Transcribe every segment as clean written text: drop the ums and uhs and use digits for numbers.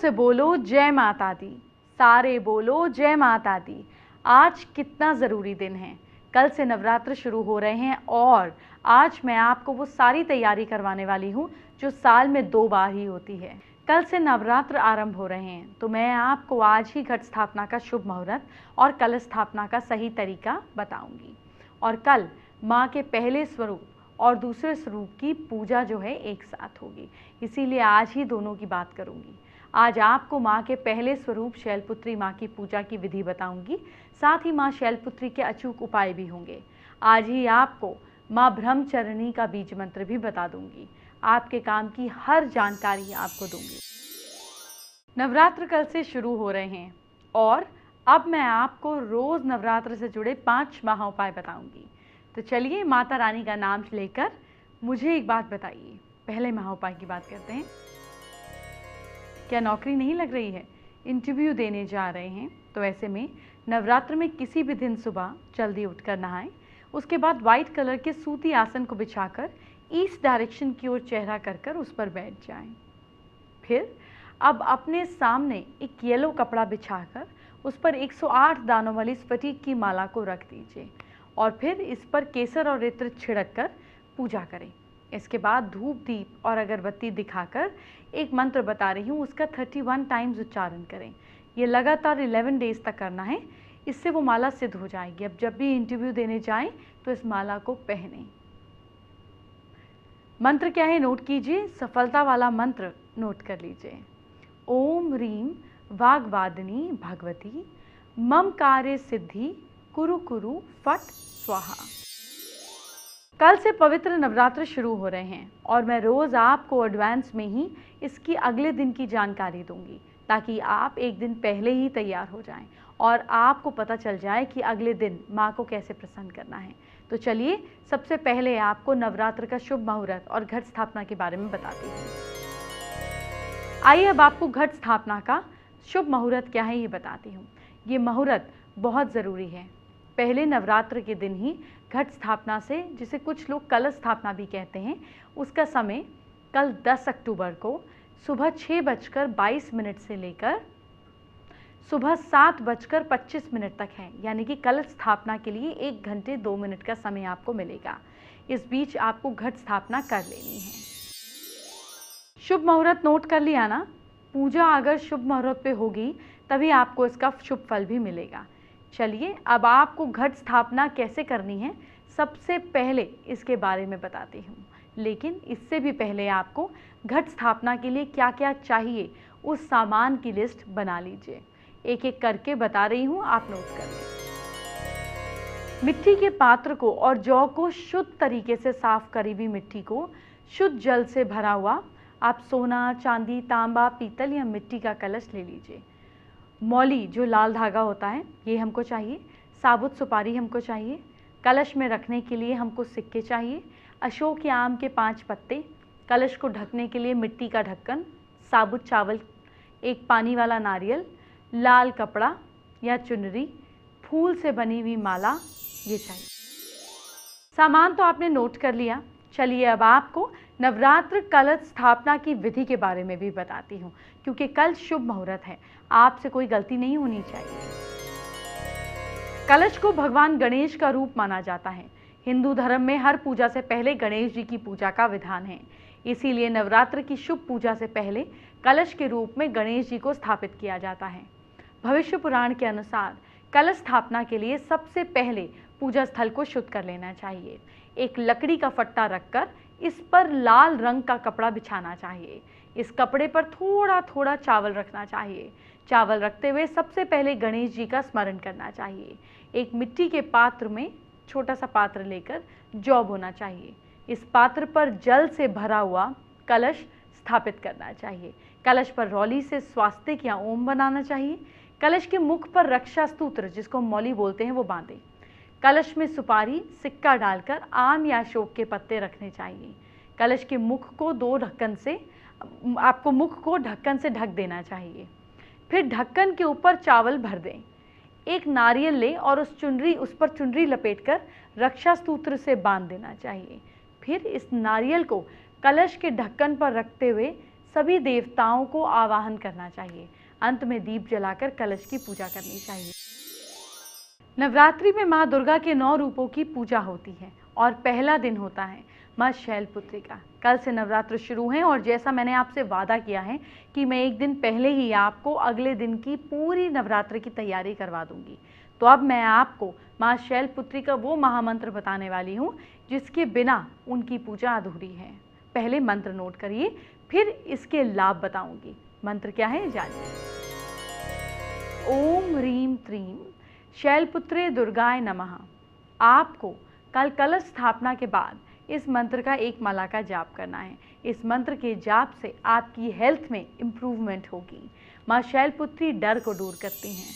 से बोलो जय माता दी, सारे बोलो जय माता दी। आज कितना ज़रूरी दिन है। कल से नवरात्र शुरू हो रहे हैं और आज मैं आपको वो सारी तैयारी करवाने वाली हूँ जो साल में 2 बार ही होती है। कल से नवरात्र आरंभ हो रहे हैं तो मैं आपको आज ही घट स्थापना का शुभ मुहूर्त और कलश स्थापना का सही तरीका बताऊंगी। और कल माँ के पहले स्वरूप और दूसरे स्वरूप की पूजा जो है एक साथ होगी, इसीलिए आज ही दोनों की बात करूंगी। आज आपको माँ के पहले स्वरूप शैलपुत्री माँ की पूजा की विधि बताऊंगी, साथ ही माँ शैलपुत्री के अचूक उपाय भी होंगे। आज ही आपको माँ ब्रह्मचरणी का बीज मंत्र भी बता दूंगी। आपके काम की हर जानकारी आपको दूंगी। नवरात्र कल से शुरू हो रहे हैं और अब मैं आपको रोज नवरात्र से जुड़े 5 महा उपाय बताऊंगी। तो चलिए माता रानी का नाम लेकर मुझे एक बात बताइए। पहले महा उपाय की बात करते हैं। क्या नौकरी नहीं लग रही है, इंटरव्यू देने जा रहे हैं, तो ऐसे में नवरात्र में किसी भी दिन सुबह जल्दी उठकर नहाएं। उसके बाद व्हाइट कलर के सूती आसन को बिछाकर ईस्ट डायरेक्शन की ओर चेहरा कर उस पर बैठ जाएं। फिर अब अपने सामने एक येलो कपड़ा बिछाकर उस पर 108 दानों वाली स्फटिक की माला को रख दीजिए और फिर इस पर केसर और इत्र छिड़क कर पूजा करें। इसके बाद धूप दीप और अगरबत्ती दिखाकर एक मंत्र बता रही हूँ, उसका 31 टाइम्स उच्चारण करें। ये लगातार 11 डेज तक करना है, इससे वो माला सिद्ध हो जाएगी। अब जब भी इंटरव्यू देने जाएं तो इस माला को पहनें। मंत्र क्या है नोट कीजिए, सफलता वाला मंत्र नोट कर लीजिए। ओम ह्रीम वाग्वादिनी भगवती मम कार्य सिद्धि कुरु कुरु फट स्वाहा। कल से पवित्र नवरात्र शुरू हो रहे हैं और मैं रोज आपको एडवांस में ही इसकी अगले दिन की जानकारी दूंगी, ताकि आप एक दिन पहले ही तैयार हो जाएं और आपको पता चल जाए कि अगले दिन माँ को कैसे प्रसन्न करना है। तो चलिए सबसे पहले आपको नवरात्र का शुभ मुहूर्त और घट स्थापना के बारे में बताती हूँ। आइए अब आपको घट स्थापना का शुभ मुहूर्त क्या है ये बताती हूँ। ये मुहूर्त बहुत ज़रूरी है। पहले नवरात्र के दिन ही घट स्थापना से, जिसे कुछ लोग कलश स्थापना भी कहते हैं, उसका समय कल 10 अक्टूबर को सुबह 6:22 से लेकर सुबह 7:25 तक है। यानी कि कलश स्थापना के लिए 1 घंटे 2 मिनट का समय आपको मिलेगा। इस बीच आपको घट स्थापना कर लेनी है। शुभ मुहूर्त नोट कर लिया ना? पूजा अगर शुभ मुहूर्त पे होगी तभी आपको इसका शुभ फल भी मिलेगा। चलिए अब आपको घट स्थापना कैसे करनी है सबसे पहले इसके बारे में बताती हूँ। लेकिन इससे भी पहले आपको घट स्थापना के लिए क्या क्या चाहिए उस सामान की लिस्ट बना लीजिए। एक एक करके बता रही हूँ, आप नोट कर लें। मिट्टी के पात्र को और जौ को शुद्ध तरीके से साफ करी हुई मिट्टी को शुद्ध जल से भरा हुआ आप सोना, चांदी, तांबा, पीतल या मिट्टी का कलश ले लीजिए। मौली जो लाल धागा होता है ये हमको चाहिए। साबुत सुपारी हमको चाहिए। कलश में रखने के लिए हमको सिक्के चाहिए। अशोक या आम के 5 पत्ते। कलश को ढकने के लिए मिट्टी का ढक्कन, साबुत चावल, एक पानी वाला नारियल, लाल कपड़ा या चुनरी, फूल से बनी हुई माला, ये चाहिए। सामान तो आपने नोट कर लिया। चलिए अब आपको नवरात्र कलश स्थापना की विधि के बारे में भी बताती हूँ, क्योंकि कल शुभ मुहूर्त है, आपसे कोई गलती नहीं होनी चाहिए। कलश को भगवान गणेश का रूप माना जाता है। हिंदू धर्म में हर पूजा से पहले गणेश जी की पूजा का विधान है। इसीलिए नवरात्र की शुभ पूजा से पहले कलश के रूप में गणेश जी को स्थापित किया जाता है। भविष्य पुराण के अनुसार कलश स्थापना के लिए सबसे पहले पूजा स्थल को शुद्ध कर लेना चाहिए। एक लकड़ी का फट्टा रखकर इस पर लाल रंग का कपड़ा बिछाना चाहिए। इस कपड़े पर थोड़ा थोड़ा चावल रखना चाहिए। चावल रखते हुए सबसे पहले गणेश जी का स्मरण करना चाहिए। एक मिट्टी के पात्र में छोटा सा पात्र लेकर जौ बोना चाहिए। इस पात्र पर जल से भरा हुआ कलश स्थापित करना चाहिए। कलश पर रौली से स्वास्तिक या ओम बनाना चाहिए। कलश के मुख पर रक्षा स्तोत्र, जिसको मौली बोलते हैं, वो बांधे। कलश में सुपारी, सिक्का डालकर आम या अशोक के पत्ते रखने चाहिए। कलश के मुख को मुख को ढक्कन से ढक देना चाहिए। फिर ढक्कन के ऊपर चावल भर दें। एक नारियल लें और उस पर चुनरी लपेटकर रक्षा सूत्र से बांध देना चाहिए। फिर इस नारियल को कलश के ढक्कन पर रखते हुए सभी देवताओं को आवाहन करना चाहिए। अंत में दीप जलाकर कलश की पूजा करनी चाहिए। नवरात्रि में माँ दुर्गा के 9 रूपों की पूजा होती है और पहला दिन होता है माँ शैलपुत्री का। कल से नवरात्र शुरू हैं और जैसा मैंने आपसे वादा किया है कि मैं एक दिन पहले ही आपको अगले दिन की पूरी नवरात्र की तैयारी करवा दूंगी, तो अब मैं आपको माँ शैलपुत्री का वो महामंत्र बताने वाली हूँ जिसके बिना उनकी पूजा अधूरी है। पहले मंत्र नोट करिए, फिर इसके लाभ बताऊंगी। मंत्र क्या है जानिए। ओम ह्रीम त्रीम शैलपुत्रे दुर्गाय नमः। आपको कल कलश स्थापना के बाद इस मंत्र का 1 माला का जाप करना है। इस मंत्र के जाप से आपकी हेल्थ में इम्प्रूवमेंट होगी। माँ शैलपुत्री डर को दूर करती हैं।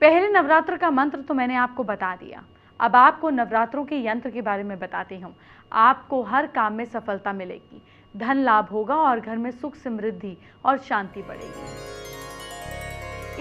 पहले नवरात्र का मंत्र तो मैंने आपको बता दिया। अब आपको नवरात्रों के यंत्र के बारे में बताती हूँ। आपको हर काम में सफलता मिलेगी, धन लाभ होगा और घर में सुख समृद्धि और शांति बढ़ेगी।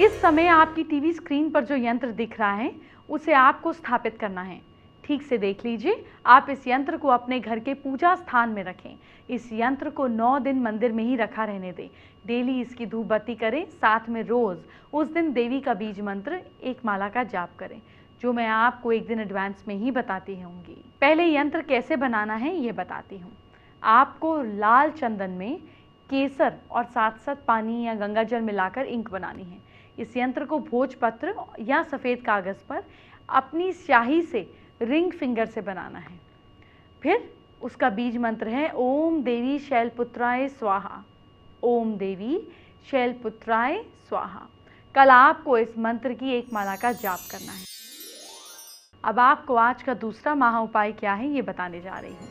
इस समय आपकी टीवी स्क्रीन पर जो यंत्र दिख रहा है उसे आपको स्थापित करना है। ठीक से देख लीजिए। आप इस यंत्र को अपने घर के पूजा स्थान में रखें। इस यंत्र को 9 दिन मंदिर में ही रखा रहने दें। डेली इसकी धूप बत्ती करें। साथ में रोज उस दिन देवी का बीज मंत्र 1 माला का जाप करें, जो मैं आपको एक दिन एडवांस में ही बताती होंगी। पहले यंत्र कैसे बनाना है ये बताती हूँ। आपको लाल चंदन में केसर और साथ साथ पानी या गंगा जल मिलाकर इंक बनानी है। इस यंत्र को भोजपत्र या सफ़ेद कागज़ पर अपनी स्याही से रिंग फिंगर से बनाना है। फिर उसका बीज मंत्र है ओम देवी शैलपुत्राय स्वाहा। ओम देवी शैलपुत्राय स्वाहा। कल आपको इस मंत्र की 1 माला का जाप करना है। अब आपको आज का दूसरा महा उपाय क्या है ये बताने जा रही हूँ।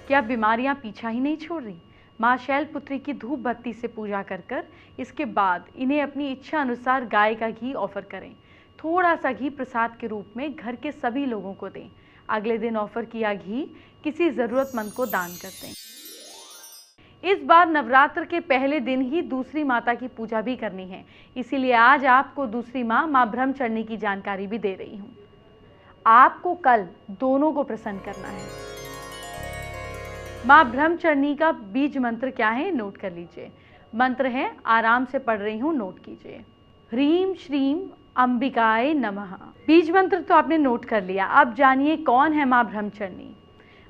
क्या बीमारियां पीछा ही नहीं छोड़ रही? माँ शैलपुत्री की धूप बत्ती से पूजा कर इसके बाद इन्हें अपनी इच्छा अनुसार गाय का घी ऑफर करें। थोड़ा सा घी प्रसाद के रूप में घर के सभी लोगों को दें। अगले दिन ऑफर किया घी किसी ज़रूरतमंद को दान कर दें। इस बार नवरात्र के पहले दिन ही दूसरी माता की पूजा भी करनी है, इसीलिए आज आपको दूसरी माँ ब्रह्मचर्नी की जानकारी भी दे रही हूँ। आपको कल दोनों को प्रसन्न करना है। माँ ब्रह्मचर्नी का बीज मंत्र क्या है नोट कर लीजिए। मंत्र है, आराम से पढ़ रही हूँ, नोट कीजिए। ह्रीम श्रीम अंबिकाय नमः। बीज मंत्र तो आपने नोट कर लिया। अब जानिए कौन है माँ ब्रह्मचर्नी।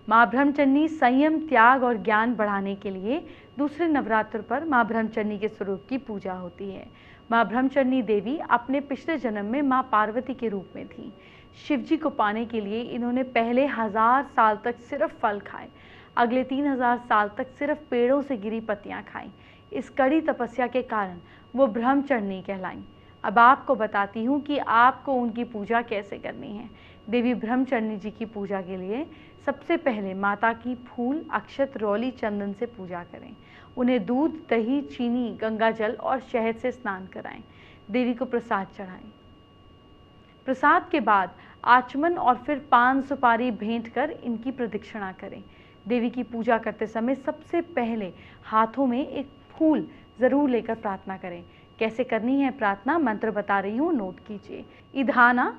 माँ ब्रह्मचर्नी संयम, त्याग और ज्ञान बढ़ाने के लिए दूसरे नवरात्र पर माँ ब्रह्मचर्नी के स्वरूप की पूजा होती है। माँ ब्रह्मचर्नी देवी अपने पिछले जन्म में माँ पार्वती के रूप में थी। शिवजी को पाने के लिए इन्होंने पहले 1000 साल तक सिर्फ फल खाए, अगले 3000 साल तक सिर्फ पेड़ों से गिरी पत्तियां खाईं। इस कड़ी तपस्या के कारण वो ब्रह्मचर्नी कहलाईं। अब आपको बताती हूँ कि आपको उनकी पूजा कैसे करनी है। देवी ब्रह्मचर्नी जी की पूजा के लिए सबसे पहले माता की फूल, अक्षत, रौली, चंदन से पूजा करें। उन्हें दूध, दही, चीनी, गंगा जल और शहद से स्नान कराएं। देवी को प्रसाद चढ़ाएं। प्रसाद के बाद आचमन और फिर पान सुपारी भेंट कर इनकी प्रदक्षिणा करें। देवी की पूजा करते समय सबसे पहले हाथों में एक फूल जरूर लेकर प्रार्थना करें। कैसे करनी है प्रार्थना, मंत्र बता रही हूँ, नोट कीजिए। इधाना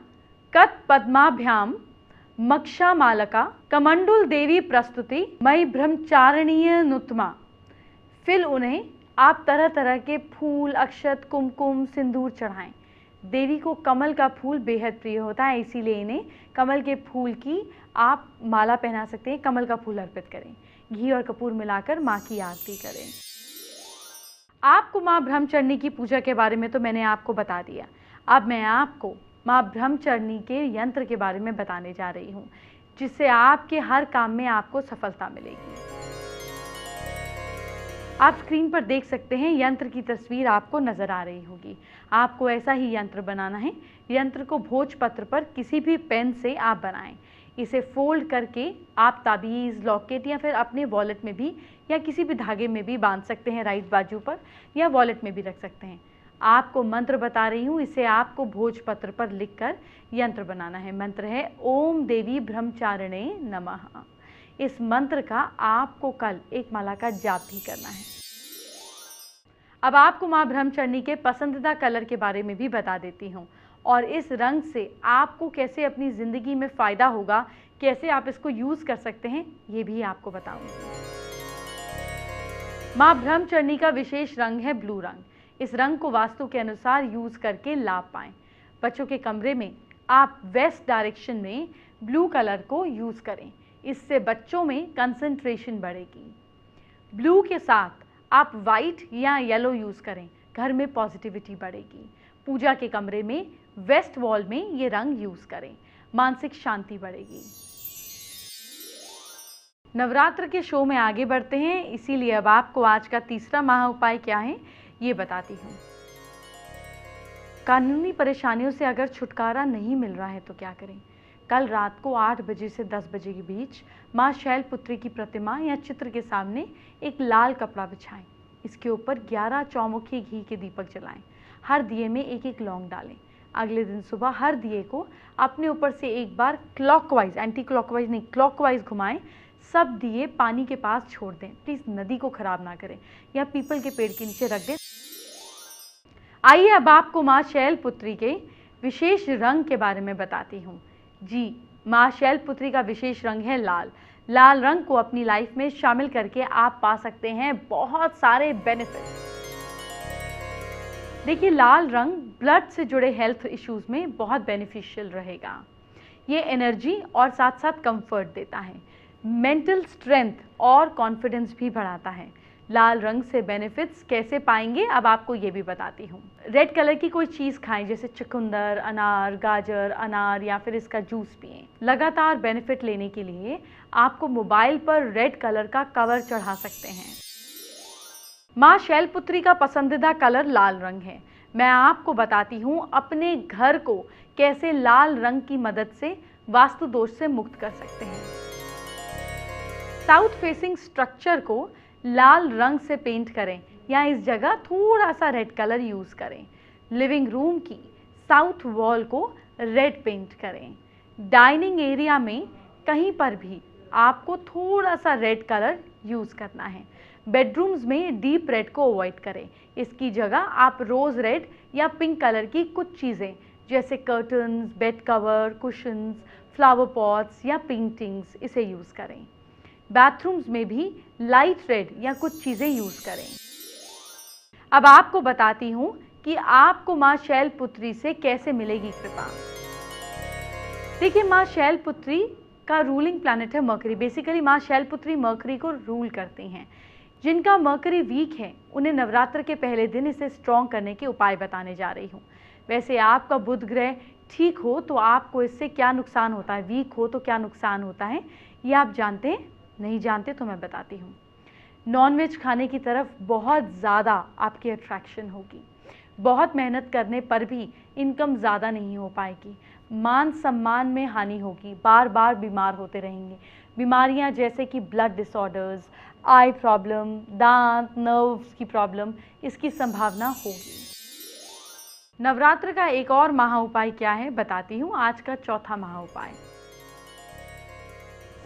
कत पद्माभ्याम मक्षा मालका कमंडुल देवी प्रस्तुति मई ब्रह्मचारणीय नुतमा। फिर उन्हें आप तरह तरह के फूल, अक्षत, कुमकुम, सिंदूर चढ़ाएं। देवी को कमल का फूल बेहद प्रिय होता है, इसीलिए इन्हें कमल के फूल की आप माला पहना सकते हैं। कमल का फूल अर्पित करें। घी और कपूर मिलाकर माँ की आरती करें। आपको माँ ब्रह्मचर्नी की पूजा के बारे में तो मैंने आपको बता दिया। अब मैं आपको माँ ब्रह्मचर्नी के यंत्र के बारे में बताने जा रही हूँ, जिससे आपके हर काम में आपको सफलता मिलेगी। आप स्क्रीन पर देख सकते हैं, यंत्र की तस्वीर आपको नजर आ रही होगी। आपको ऐसा ही यंत्र बनाना है। यंत्र को भोजपत्र पर किसी भी पेन से आप बनाएं। इसे फोल्ड करके आप ताबीज़, लॉकेट या फिर अपने वॉलेट में भी या किसी भी धागे में भी बांध सकते हैं, राइट बाजू पर, या वॉलेट में भी रख सकते हैं। आपको मंत्र बता रही हूँ, इसे आपको भोजपत्र पर लिखकर यंत्र बनाना है। मंत्र है ओम देवी ब्रह्मचारिणे नमः। इस मंत्र का आपको कल 1 माला का जाप भी करना है। अब आपको माँ ब्रह्मचर्नी के पसंदीदा कलर के बारे में भी बता देती हूँ, और इस रंग से आपको कैसे अपनी ज़िंदगी में फ़ायदा होगा, कैसे आप इसको यूज़ कर सकते हैं, ये भी आपको बताऊँगी। माँ ब्रह्मचर्नी का विशेष रंग है ब्लू रंग। इस रंग को वास्तु के अनुसार यूज करके लाभ पाएं। बच्चों के कमरे में आप वेस्ट डायरेक्शन में ब्लू कलर को यूज करें, इससे बच्चों में कंसंट्रेशन बढ़ेगी। ब्लू के साथ आप वाइट या येलो यूज करें, घर में पॉजिटिविटी बढ़ेगी। पूजा के कमरे में वेस्ट वॉल में ये रंग यूज करें, मानसिक शांति बढ़ेगी। नवरात्र के शो में आगे बढ़ते हैं, इसीलिए अब आपको आज का तीसरा महा उपाय क्या है ये बताती हूँ। कानूनी परेशानियों से अगर छुटकारा नहीं मिल रहा है तो क्या करें? कल रात को 8 बजे से 10 बजे के बीच माँ शैलपुत्री की प्रतिमा या चित्र के सामने एक लाल कपड़ा बिछाएं। इसके ऊपर 11 चौमुखी घी के दीपक जलाएं। हर दिए में एक एक लौंग डालें। अगले दिन सुबह हर दिए को अपने ऊपर से एक बार क्लॉकवाइज, एंटी क्लॉकवाइज नहीं, क्लॉकवाइज घुमाएं। सब दिए पानी के पास छोड़ दें। प्लीज नदी को खराब ना करें या पीपल के पेड़ के नीचे रख दें। आइए अब आपको माँ शैलपुत्री के विशेष रंग के बारे में बताती हूँ। जी, माँ शैलपुत्री का विशेष रंग है लाल। लाल रंग को अपनी लाइफ में शामिल करके आप पा सकते हैं बहुत सारे बेनिफिट्स। देखिए, लाल रंग ब्लड से जुड़े हेल्थ इश्यूज में बहुत बेनिफिशियल रहेगा। ये एनर्जी और साथ साथ कंफर्ट देता है, मेंटल स्ट्रेंथ और कॉन्फिडेंस भी बढ़ाता है। लाल रंग से बेनिफिट्स कैसे पाएंगे अब आपको ये भी बताती हूँ। रेड कलर की कोई चीज़ खाएं, जैसे चुकंदर, अनार, गाजर, अनार या फिर इसका जूस पिएं। लगातार बेनिफिट लेने के लिए आपको मोबाइल पर रेड कलर का कवर चढ़ा सकते हैं। माँ शैलपुत्री का पसंदीदा कलर लाल रंग है। मैं आपको बताती हूँ अपने घर को कैसे लाल रंग की मदद से वास्तु दोष से मुक्त कर सकते हैं। साउथ फेसिंग स्ट्रक्चर को लाल रंग से पेंट करें या इस जगह थोड़ा सा रेड कलर यूज करें। लिविंग रूम की साउथ वॉल को रेड पेंट करें। डाइनिंग एरिया में कहीं पर भी आपको थोड़ा सा रेड कलर यूज करना है। बेडरूम्स में डीप रेड को अवॉइड करें। इसकी जगह आप रोज रेड या पिंक कलर की कुछ चीज़ें जैसे curtains, bed cover, cushions, flower pots या पेंटिंग्स इसे यूज करें। बाथरूम्स में भी लाइट रेड या कुछ चीज़ें यूज करें। अब आपको बताती हूँ कि आपको माँ शैलपुत्री से कैसे मिलेगी कृपा। देखिए, माँ शैलपुत्री का रूलिंग प्लैनेट है मर्करी। बेसिकली माँ शैलपुत्री मर्करी को रूल करती हैं। जिनका मर्करी वीक है उन्हें नवरात्र के पहले दिन इसे स्ट्रॉन्ग करने के उपाय बताने जा रही हूँ। वैसे आपका बुध ग्रह ठीक हो तो आपको इससे क्या नुकसान होता है, वीक हो तो क्या नुकसान होता है, ये आप जानते हैं? नहीं जानते तो मैं बताती हूँ। नॉनवेज खाने की तरफ बहुत ज़्यादा आपकी अट्रैक्शन होगी। बहुत मेहनत करने पर भी इनकम ज़्यादा नहीं हो पाएगी। मान सम्मान में हानि होगी। बार बार बीमार होते रहेंगे। बीमारियां जैसे कि ब्लड डिसऑर्डर्स, आई प्रॉब्लम, दांत, नर्व्स की प्रॉब्लम, इसकी संभावना होगी। नवरात्र का एक और महा उपाय क्या है बताती हूँ। आज का चौथा महा उपाय।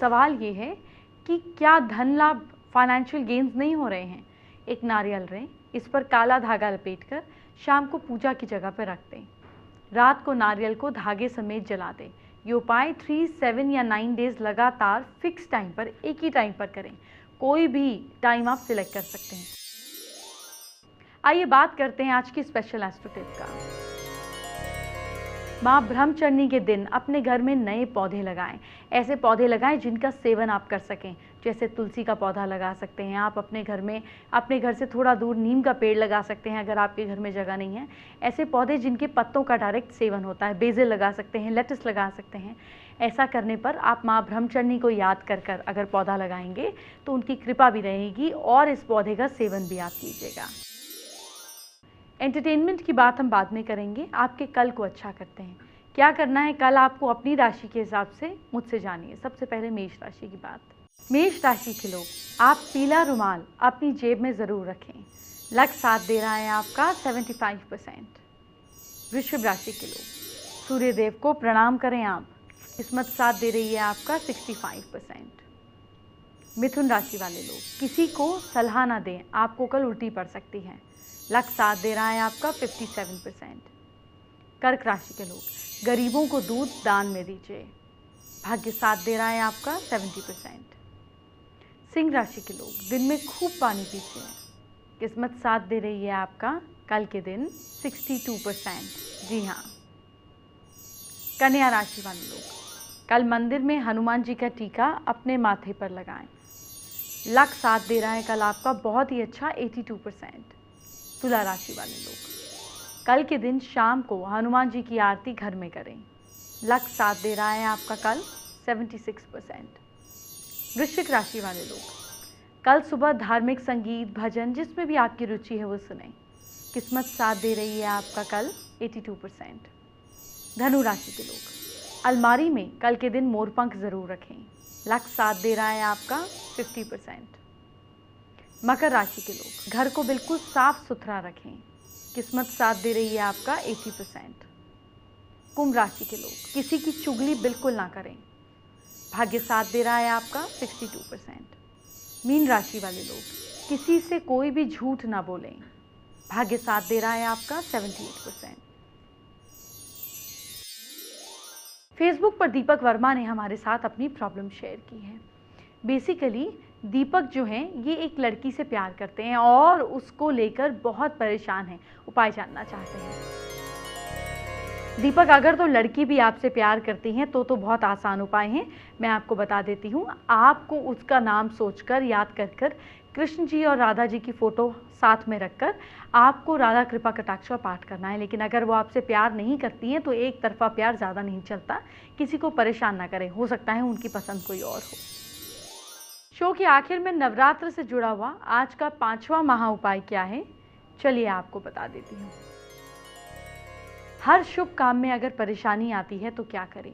सवाल ये है कि क्या धन लाभ, फाइनेंशियल गेन्स नहीं हो रहे हैं? एक नारियल लें, इस पर काला धागा लपेटकर शाम को पूजा की जगह पर रख दें। रात को नारियल को धागे समेत जला दें। ये उपाय 3, 7 या 9 डेज लगातार फिक्स टाइम पर, एक ही टाइम पर करें। कोई भी टाइम आप सिलेक्ट कर सकते हैं। आइए बात करते हैं आज की स्पेशल एस्ट्रो टिप का। माँ ब्रह्मचर्नी के दिन अपने घर में नए पौधे लगाएं। ऐसे पौधे लगाएं जिनका सेवन आप कर सकें। जैसे तुलसी का पौधा लगा सकते हैं आप अपने घर में। अपने घर से थोड़ा दूर नीम का पेड़ लगा सकते हैं अगर आपके घर में जगह नहीं है। ऐसे पौधे जिनके पत्तों का डायरेक्ट सेवन होता है, बेसिल लगा सकते हैं, लेटस लगा सकते हैं। ऐसा करने पर आप माँ ब्रह्मचर्नी को याद कर कर अगर पौधा लगाएंगे तो उनकी कृपा भी रहेगी और इस पौधे का सेवन भी आप कीजिएगा। एंटरटेनमेंट की बात हम बाद में करेंगे। आपके कल को अच्छा करते हैं। क्या करना है कल आपको अपनी राशि के हिसाब से मुझसे जानिए। सबसे पहले मेष राशि की बात। मेष राशि के लोग, आप पीला रुमाल अपनी जेब में ज़रूर रखें। लक साथ दे रहा है आपका 75%। वृषभ राशि के लोग, सूर्य देव को प्रणाम करें आप। किस्मत साथ दे रही है आपका 65%। मिथुन राशि वाले लोग, किसी को सलाह ना दें, आपको कल उल्टी पड़ सकती है। लक साथ दे रहा है आपका 57%। कर्क राशि के लोग, गरीबों को दूध दान में दीजिए। भाग्य साथ दे रहा है आपका 70%। सिंह राशि के लोग दिन में खूब पानी पीते हैं। किस्मत साथ दे रही है आपका कल के दिन 62%। जी हाँ। कन्या राशि वाले लोग कल मंदिर में हनुमान जी का टीका अपने माथे पर लगाएं। लक साथ दे रहा है कल आपका बहुत ही अच्छा 82%। तुला राशि वाले लोग कल के दिन शाम को हनुमान जी की आरती घर में करें। लक साथ दे रहा है आपका कल 76%। वृश्चिक राशि वाले लोग कल सुबह धार्मिक संगीत भजन जिसमें भी आपकी रुचि है वो सुने। किस्मत साथ दे रही है आपका कल 82%। धनु राशि के लोग अलमारी में कल के दिन मोरपंख जरूर रखें। लक साथ दे रहा है आपका 50%। मकर राशि के लोग घर को बिल्कुल साफ सुथरा रखें। किस्मत साथ दे रही है आपका 80%। कुंभ राशि के लोग किसी की चुगली बिल्कुल ना करें। भाग्य साथ दे रहा है आपका 62%। मीन राशि वाले लोग किसी से कोई भी झूठ ना बोलें। भाग्य साथ दे रहा है आपका 78%। फेसबुक पर दीपक वर्मा ने हमारे साथ अपनी प्रॉब्लम शेयर की है। बेसिकली दीपक जो हैं ये एक लड़की से प्यार करते हैं और उसको लेकर बहुत परेशान हैं, उपाय जानना चाहते हैं। दीपक अगर तो लड़की भी आपसे प्यार करती हैं तो बहुत आसान उपाय हैं, मैं आपको बता देती हूँ। आपको उसका नाम सोचकर याद कर कृष्ण जी और राधा जी की फ़ोटो साथ में रखकर आपको राधा कृपा कटाक्ष का पाठ करना है। लेकिन अगर वो आपसे प्यार नहीं करती हैं तो एक तरफा प्यार ज़्यादा नहीं चलता, किसी को परेशान ना करें, हो सकता है उनकी पसंद कोई और हो। शो के आखिर में नवरात्र से जुड़ा हुआ आज का 5वां महा उपाय क्या है, चलिए आपको बता देती हूँ। हर शुभ काम में अगर परेशानी आती है तो क्या करें?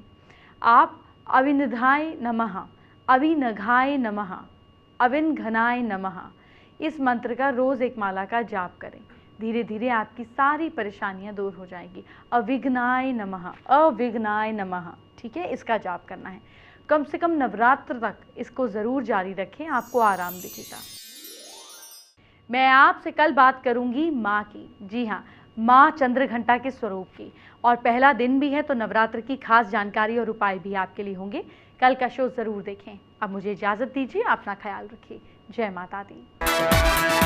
आप अविनिधाय नमः, अविनघाय नमः, अविनघनाय नमः इस मंत्र का रोज एक माला का जाप करें। धीरे धीरे आपकी सारी परेशानियां दूर हो जाएंगी। अविघ्नाय नमः, अविघ्नाय नमः, ठीक है, इसका जाप करना है। कम से कम नवरात्र तक इसको जरूर जारी रखें, आपको आराम दिखेगा। मैं आपसे कल बात करूंगी माँ की, जी हाँ, माँ चंद्रघंटा के स्वरूप की, और पहला दिन भी है तो नवरात्र की खास जानकारी और उपाय भी आपके लिए होंगे। कल का शो जरूर देखें। अब मुझे इजाजत दीजिए, अपना ख्याल रखिए। जय माता दी।